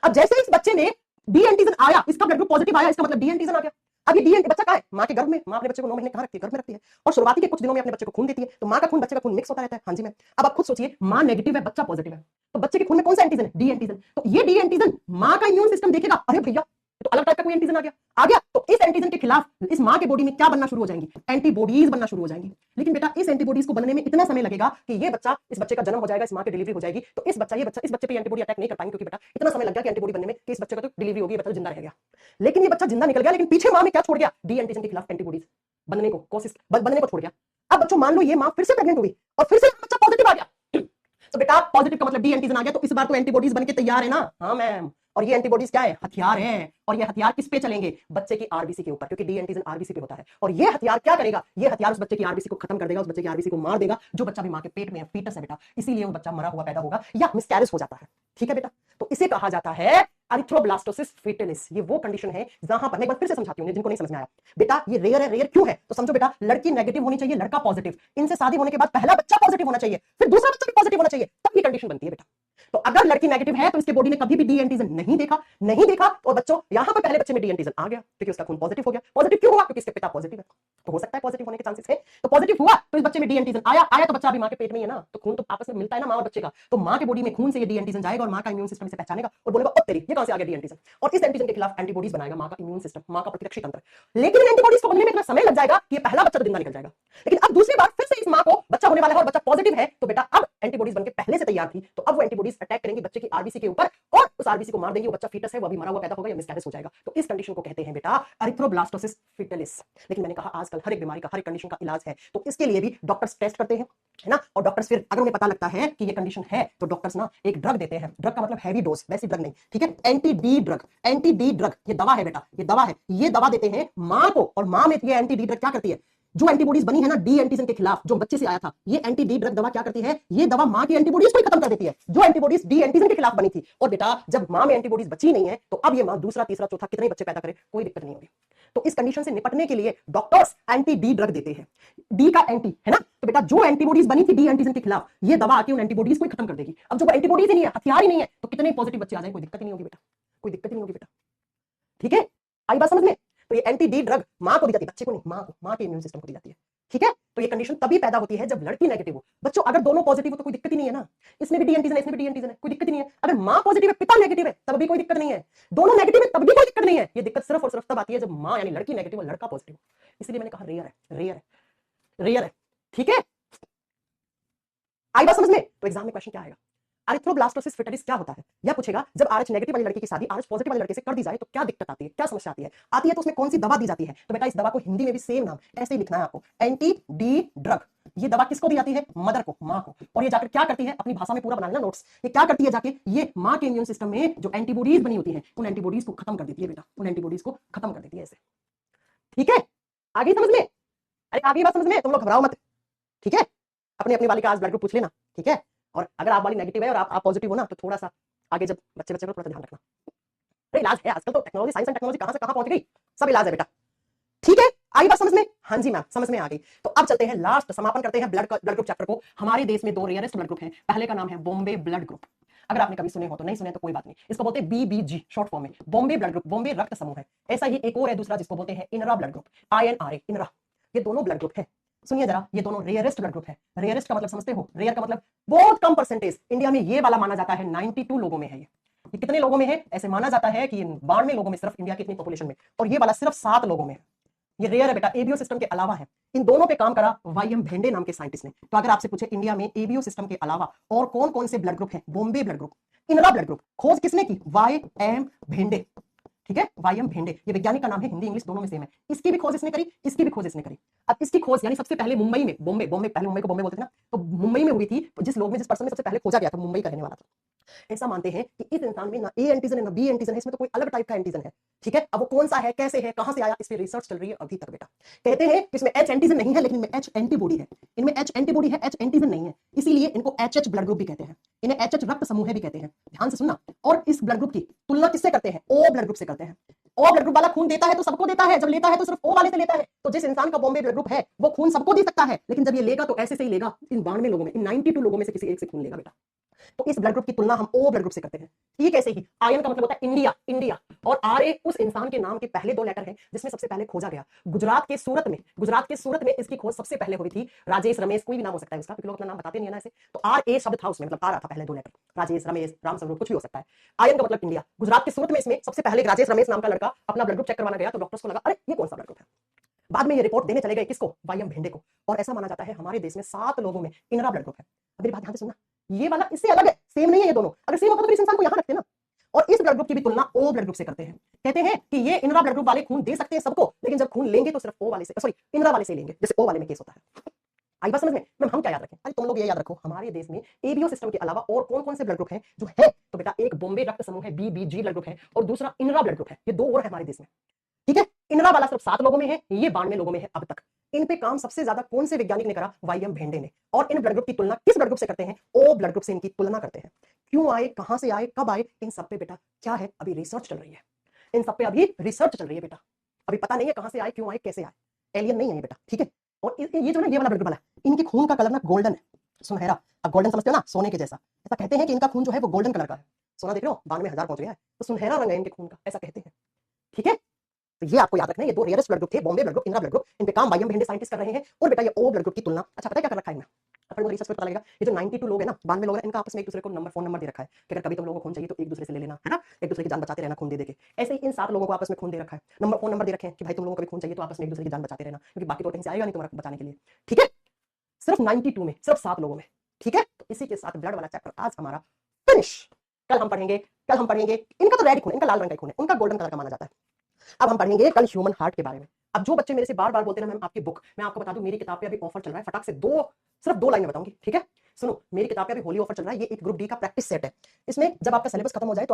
अब जैसे इस बच्चे में डी एंटीजन आया, इसका ब्लड ग्रुप पॉजिटिव आया, इसका मतलब डी एंटीजन आ गया। अब ये डी बच्चा कहाँ है, मां के गर्भ में, मां अपने बच्चे को 9 महीने कहाँ रखती है, गर्भ में रखती है, और शुरुआती के कुछ दिनों में अपने बच्चे को खून देती है, तो मां का खून बच्चे का खून मिक्स होता रहता है। हाँ जी मैम। अब आप खुद सोचिए, मां नेगेटिव है, बच्चा पॉजिटिव है, तो बच्चे के खून में कौन सा एंटीजन है, डी एंटीजन। तो ये डी एंटीजन मां का इम्यून सिस्टम देखेगा, अरे भैया तो अलग टाइप का कोई एंटीजन आ गया, तो इस एंटीजन के खिलाफ इस मां के बॉडी में क्या बनना शुरू हो जाएंगी, एंटीबॉडीज बनना शुरू हो जाएंगी। लेकिन बेटा इस एंटीबॉडीज को बनने में इतना समय लगेगा कि ये बच्चा, इस बच्चे का जन्म हो जाएगा, इस मां की डिलीवरी हो जाएगी, तो इस बच्चे पे एंटीबॉडी अटैक नहीं कर पाएंगे, क्योंकि बेटा इतना समय लग गया कि एंटीबॉडी बनने में कि इस बच्चे का तो डिलीवरी होगी, बच्चा जिंदा रह गया। लेकिन ये बच्चा जिंदा निकल गया, लेकिन पीछे मां में क्या छोड़ गया, डी एंटीजन के खिलाफ एंटीबॉडीज बनने को कोशिश बनने को छोड़ गया। अब बच्चों मान लो ये मां फिर से प्रेग्नेंट हुई और फिर से बच्चा पॉजिटिव आ गया, तो बेटा पॉजिटिव का मतलब डी एंटीजन आ गया, तो इस बार तो एंटीबॉडीज बनके तैयार है ना। हाँ मैम, और ये एंटीबॉडीज क्या है, हथियार है, और ये हथियार किस पे चलेंगे, बच्चे की आरबीसी के ऊपर, क्योंकि डी एंटीजन आरबीसी पे होता है। और ये हथियार क्या करेगा, ये हथियार उस बच्चे की आरबीसी को खत्म कर देगा, उस बच्चे की आरबीसी को मार देगा, जो बच्चा भी मां के पेट में है, फीटस है बेटा, इसीलिए वो बच्चा मरा हुआ पैदा होगा या मिसकैरेज हो जाता है। ठीक है बेटा, तो इसे कहा जाता है एरिथ्रोब्लास्टोसिस फेटालिस। ये वो कंडीशन है जहां पर, मैं एक बार फिर से समझाती हूं जिनको नहीं समझ में आया बेटा, ये रेयर है। रेयर क्यों है तो समझो बेटा, लड़की नेगेटिव होनी चाहिए, लड़का पॉजिटिव, इनसे शादी होने के बाद पहला बच्चा पॉजिटिव होना चाहिए, फिर दूसरा बच्चा भी पॉजिटिव होना चाहिए, तब ये कंडीशन बनती है बेटा। तो अगर लड़की नेगेटिव है तो इसके बॉडी ने कभी भी डी एंटीजन नहीं देखा, और बच्चों यहां पर पहले बच्चे में डी एंटीजन आ गया क्योंकि उसका खून पॉजिटिव हो गया। पॉजिटिव क्यों हुआ, क्योंकि इसके पिता पॉजिटिव है, तो हो सकता है पॉजिटिव होने के चांसेस है। तो पॉजिटिव हुआ तो इस बच्चे में डी एंटीजन आया तो बच्चा अभी मां के पेट में है ना, तो खून तो आपस में मिलता है ना मां और बच्चे का, तो मां के बॉडी में खून से ये डी एंटीजन जाएगा और मां का इम्यून सिस्टम इसे पहचानेगा और बोलेगा ओ तेरी, ये कहां से आ गया डी एंटीजन, और इस एंटीजन के खिलाफ एंटीबॉडीज बनाएगा मां का इम्यून सिस्टम, मां का प्रतिरक्षी तंत्र। लेकिन इन एंटीबॉडीज को बनने में इतना समय लग जाएगा कि ये पहला बच्चा तो जिंदा निकल जाएगा। लेकिन अब दूसरी बार फिर से इस मां को बच्चा होने वाला है और बच्चा पॉजिटिव है, तो बेटा अब एंटीबॉडीज बनके पहले से तैयार थी, तो अब वो एंटीबॉडीज अटैक करेंगी बच्चे की आरबीसी के ऊपर और उस आरबीसी को मार देंगी, वो बच्चा फीटस है, वो अभी मरा हुआ पैदा होगा या मिसकैरेज हो जाएगा। तो इस कंडीशन को कहते हैं बेटा एरिथ्रोब्लास्टोसिस फेटालिस। लेकिन मैंने कहा आजकल हर एक बीमारी का, हर एक कंडीशन का इलाज है, तो इसके लिए भी डॉक्टर्स टेस्ट करते हैं, है ना, और डॉक्टर्स फिर अगर उन्हें पता लगता है कि ये कंडीशन है तो डॉक्टर्स ना एक ड्रग देते हैं। ड्रग का मतलब हैवी डोज, वैसी ड्रग नहीं, ठीक है, एंटी डी ड्रग, ये दवा है बेटा, ये दवा है, ये दवा देते हैं मां को, और मां में ये एंटी डी ड्रग क्या करती है, जो एंटीबॉडीज बनी है ना डी एंटीजन के खिलाफ, जो बच्चे से आया था, ये एंटी डी ड्रग दवा क्या करती है, ये दवा मां की एंटीबॉडीज को खत्म कर देती है, जो एंटीबॉडीज डी एंटीजन के खिलाफ बनी थी। और बेटा जब मां में एंटीबॉडीज बची नहीं है तो अब ये मां दूसरा, तीसरा, चौथा कितने बच्चे पैदा करे कोई दिक्कत नहीं होगी। तो इस कंडीशन से निपटने के लिए डॉक्टर्स एंटी डी ड्रग देते हैं, डी का एंटी, है ना, तो बेटा जो एंटीबॉडीज बनी थी डी एंटीजन के खिलाफ, ये दवा आके उन एंटीबॉडीज को खत्म कर देगी। अब जो एंटीबॉडीज ही नहीं है, हथियार ही नहीं है, तो कितने पॉजिटिव बच्चे आ जाए कोई दिक्कत ही नहीं होगी बेटा, कोई दिक्कत ही नहीं होगी बेटा। ठीक है, आई बात समझ में। तो ये एंटी डी ड्रग मां को दी जाती है, बच्चे को नहीं, मां को, मां के इम्यून सिस्टम को दी जाती है। ठीक है, तो ये कंडीशन तभी पैदा होती है जब लड़की नेगेटिव हो। बच्चों अगर दोनों पॉजिटिव हो तो कोई दिक्कत ही नहीं है ना, इसमें भी डी एंटीजन है, इसमें भी डी एंटीजन है, कोई दिक्कत ही नहीं है। अगर मां पॉजिटिव है, पिता नेगेटिव है, तब भी कोई दिक्कत नहीं है। दोनों नेगेटिव है तब भी कोई दिक्कत नहीं है। ये दिक्कत सिर्फ और सिर्फ तब आती है जब मां यानी लड़की नेगेटिव और लड़का पॉजिटिव। इसलिए मैंने कहा रेयर है, रेयर है, रेयर है। ठीक है, आई बात समझ में? तो एग्जाम में क्वेश्चन क्या आएगा, एरिथ्रोब्लास्टोसिस फिटरिस क्या होता है, यह पूछेगा जब RH नेगेटिव वाली लड़की की शादी RH पॉजिटिव वाले लड़के से कर दी जाए तो क्या दिक्कत आती है, क्या समस्या आती है तो उसमें कौन सी दवा दी जाती है। तो बेटा इस दवा को हिंदी में भी सेम नाम ऐसे ही लिखना है आपको, एंटी डी ड्रग। ये दवा किसको दी जाती है, मदर को, मां को। और ये जाकर क्या करती है, अपनी भाषा में पूरा बना लेना नोट्स, ये क्या करती है जाके, ये मां के इम्यून सिस्टम में जो एंटीबॉडीज बनी होती है उन एंटीबॉडीज को खत्म कर देती है बेटा, उन एंटीबॉडीज को खत्म कर देती है ऐसे। ठीक है, आगे समझ में? अरे आगे बात समझ में, तुम लोग घबराओ मत, ठीक है। अपने अपनी वाली का आज ब्लड ग्रुप पूछ लेना, ठीक है। और अगर आप वाली नेगेटिव है और आप पॉजिटिव हो ना, तो थोड़ा सा आगे जब बच्चे को थोड़ा सा ध्यान रखना। अरे इलाज है आजकल तो, टेक्नोलॉजी, साइंस एंड टेक्नोलॉजी कहां से कहां पहुंच गई, सब इलाज है बेटा। ठीक है, आई बात समझ में? हाँ जी मैम, समझ में आ गई। तो अब चलते हैं लास्ट, समापन करते हैं ब्लड ग्रुप चैप्टर को। हमारे देश में 2 रेयरेस्ट ब्लड ग्रुप हैं। पहले का नाम है बॉम्बे ब्लड ग्रुप। अगर आपने कभी सुने हो तो, नहीं सुने तो कोई बात नहीं, इसको बोलते हैं BBG शॉर्ट फॉर्म में, बॉम्बे ब्लड ग्रुप, बॉम्बे रक्त समूह है। ऐसा ही एक और है दूसरा जिसको बोलते हैं इनरा ब्लड ग्रुप, INRA, इनरा। ये दोनों ब्लड ग्रुप है, सुनिए जरा, ये दोनों रेयरेस्ट ब्लड ग्रुप है। रेयरेस्ट का मतलब समझते हो, रेयर का मतलब बहुत कम परसेंटेज। इंडिया में ये वाला माना जाता है 92 लोगों में है। ये कितने लोगों में है, ऐसे माना जाता है कि 92 लोगों में, सिर्फ इंडिया की इतनी पॉपुलेशन में, और ये वाला सिर्फ 7 लोगों में है। ये रेयर है बेटा, एबीओ सिस्टम के अलावा है। इन दोनों पे काम करा YM भेंडे नाम के साइंटिस्ट ने। तो अगर आपसे पूछे इंडिया में एबीओ सिस्टम के अलावा और कौन कौन से ब्लड ग्रुप हैं, Bombay blood group, INRA blood group, खोज किसने की, YM भेंडे। ठीक है, YM भेंडे, ये वैज्ञानिक का नाम है, हिंदी इंग्लिश दोनों में सेम है। इसकी भी खोज इसने करी, इसकी भी खोज इसने करी। अब इसकी खोज यानी सबसे पहले मुंबई में, बॉम्बे पहले मुंबई को बॉम्बे बोलते थे ना, तो मुंबई में हुई थी। जिस पर्सन में सबसे पहले खोजा गया था, मुंबई का रहने वाला था। ऐसा मानते हैं कि इस इंसान में ना A एंटीजन है ना B एंटीजन है, इसमें तो कोई अलग टाइप का एंटीजन है। ठीक है, अब वो कौन सा है, कैसे है, कहां से आया, इस पे रिसर्च चल रही है अभी तक बेटा। कहते हैं कि इसमें H एंटीजन नहीं है, लेकिन इनमें H एंटीबॉडी है। इनमें H एंटीबॉडी है, H एंटीजन नहीं है, इसीलिए इनको HH ब्लड ग्रुप भी कहते हैं, इन्हें HH रक्त समूह भी कहते हैं। ध्यान से सुनना। और इस ब्लड ग्रुप की तुलना किससे करते हैं, O ब्लड ग्रुप से करते हैं। O ब्लड ग्रुप वाला खून देता है तो सबको देता है, जब लेता है तो सिर्फ O वाले से लेता है। तो जिस इंसान का बॉम्बे ब्लड ग्रुप है वो खून सबको दे सकता है, लेकिन जब ये लेगा तो ऐसे से ही लेगा, इन 92 लोगों में, इन 92 लोगों में से किसी एक से खून लेगा बेटा। तो इस ब्लड ग्रुप की तुलना हम O ब्लड ग्रुप से करते हैं। ठीक ऐसे ही आयन का मतलब होता है इंडिया, और RA उस इंसान के नाम के पहले 2 लेटर हैं जिसमें सबसे पहले खोजा गया। गुजरात के सूरत में इसकी खोज सबसे पहले हुई थी। राजेश, रमेश, कोई भी नाम हो सकता है उसका, क्योंकि लोग अपना नाम बताते नहीं है ना ऐसे। तो RA शब्द था उसमें, मतलब आ रहा था पहले 2 लेटर, राजेश, रमेश, राम स्वरूप, कुछ भी हो सकता है। आयन का मतलब इंडिया। गुजरात के सूरत में इसमें सबसे पहले राजेश रमेश नाम का लड़का अपना ब्लड ग्रुप चेक करवाना गया, तो डॉक्टर्स को लगा अरे ये कौन सा ब्लड ग्रुप है। बाद में ये रिपोर्ट देने चले गए किसको, YM भेंडे को। और ऐसा माना जाता है हमारे देश में 7 लोगों में इनरा ब्लड ग्रुप है। अब मेरी बात ध्यान से सुनना, ये वाला इससे अलग है, सेम नहीं है ये दोनों। अगर सेम होता तो इस इंसान को यहां रखते ना। और इस ब्लड ग्रुप की भी तुलना O ब्लड ग्रुप से करते हैं। कहते हैं कि ये इनरा ब्लड ग्रुप वाले खून दे सकते हैं सबको, लेकिन जब खून लेंगे तो सिर्फ O वाले से, सॉरी इनरा वाले से लेंगे, जैसे O वाले में केस होता है। आई बात समझ में? मैम हम क्या याद रखें, अरे तुम लोग ये याद रखो, हमारे देश में एबीओ सिस्टम के अलावा और कौन कौन से ब्लड ग्रुप हैं जो है, तो बेटा एक बॉम्बे रक्त समूह है, BBG ब्लड ग्रुप है, और दूसरा इनरा ब्लड ग्रुप है। ये 2 और है हमारे देश में। ठीक है, इनरा वाला सिर्फ 7 लोगों में है, ये 92 लोगों में है अब तक। इन पे काम सबसे ज्यादा कौन से वैज्ञानिक ने करा, YM भेंडे ने। और इन ब्लड ग्रुप की तुलना किस ब्लड ग्रुप से करते हैं, O ब्लड ग्रुप से इनकी तुलना करते हैं। क्यों आए, कहां से आए, कब आए, इन सब पे बेटा क्या है, अभी रिसर्च चल रही है। इन सब पे अभी रिसर्च चल रही है बेटा, अभी पता नहीं है कहां से आए, क्यों आए, कैसे आए, एलियन नहीं है ये बेटा। ठीक है, और ये जो ना ये वाला ब्लड ग्रुप वाला, इनके खून का कलर ना गोल्डन है, सुनहरा। अब गोल्डन समझते हो ना, सोने के जैसा। ऐसा कहते हैं कि इनका खून जो है वो गोल्डन कलर का है। सोना देख रहे हो 92,000 पहुंच गया है, तो सुनहरा रंग है इनके खून का, ऐसा कहते हैं। ठीक है, तो ये आपको याद रखना है, ये 2 रेयरेस्ट ब्लड ग्रुप थे, Bombay blood group, INRA blood group. इन पे काम YM भेंडे साइंटिस्ट कर रहे हैं। और बेटा ये O ब्लड ग्रुप की तुलना, अच्छा पता है क्या कर रखा है इनमें, अपन को रिसर्च पे पता लगेगा। ये जो 92 लोग हैं ना, 92 लोग हैं, इनका आपस में एक दूसरे को फोन नंबर दे रखा है कि अगर कभी तुम लोगों को खून चाहिए तो एक दूसरे से ले लेना, है ना, एक दूसरे की जान बचाते रहना खून दे के। ऐसे ही इन 7 लोगों को आपस में खून दे रखा है, फोन नंबर दे रखे हैं कि भाई तुम लोगों को कभी खून चाहिए तो आपस में एक दूसरे की जान बचाते रहना, क्योंकि बाकी तो कहीं से आएगा नहीं तुम्हारा बचाने के लिए। ठीक है, सिर्फ 92 में, सिर्फ 7 लोगों में। ठीक है, तो इसी के साथ ब्लड वाला चैप्टर आज हमारा फिनिश। कल हम पढ़ेंगे इनका तो रेड खून, इनका लाल रंग का खून है, उनका गोल्डन कलर का माना जाता है। अब हम पढ़ेंगे कल ह्यूमन हार्ट के बारे में। अब जो बच्चे मेरे से बार बार बोलते हैं मैम आपकी बुक, मैं आपको बता दूं मेरी किताब पे अभी ऑफर चल रहा है, फटाक से सिर्फ 2 लाइन में बताऊंगी। ठीक है, सुनो, मेरी किताब पे अभी होली ऑफर चल रहा है। ये एक ग्रुप डी का प्रैक्टिस सेट है। इसमें जब आपका सिलेबस खत्म हो जाए तो आप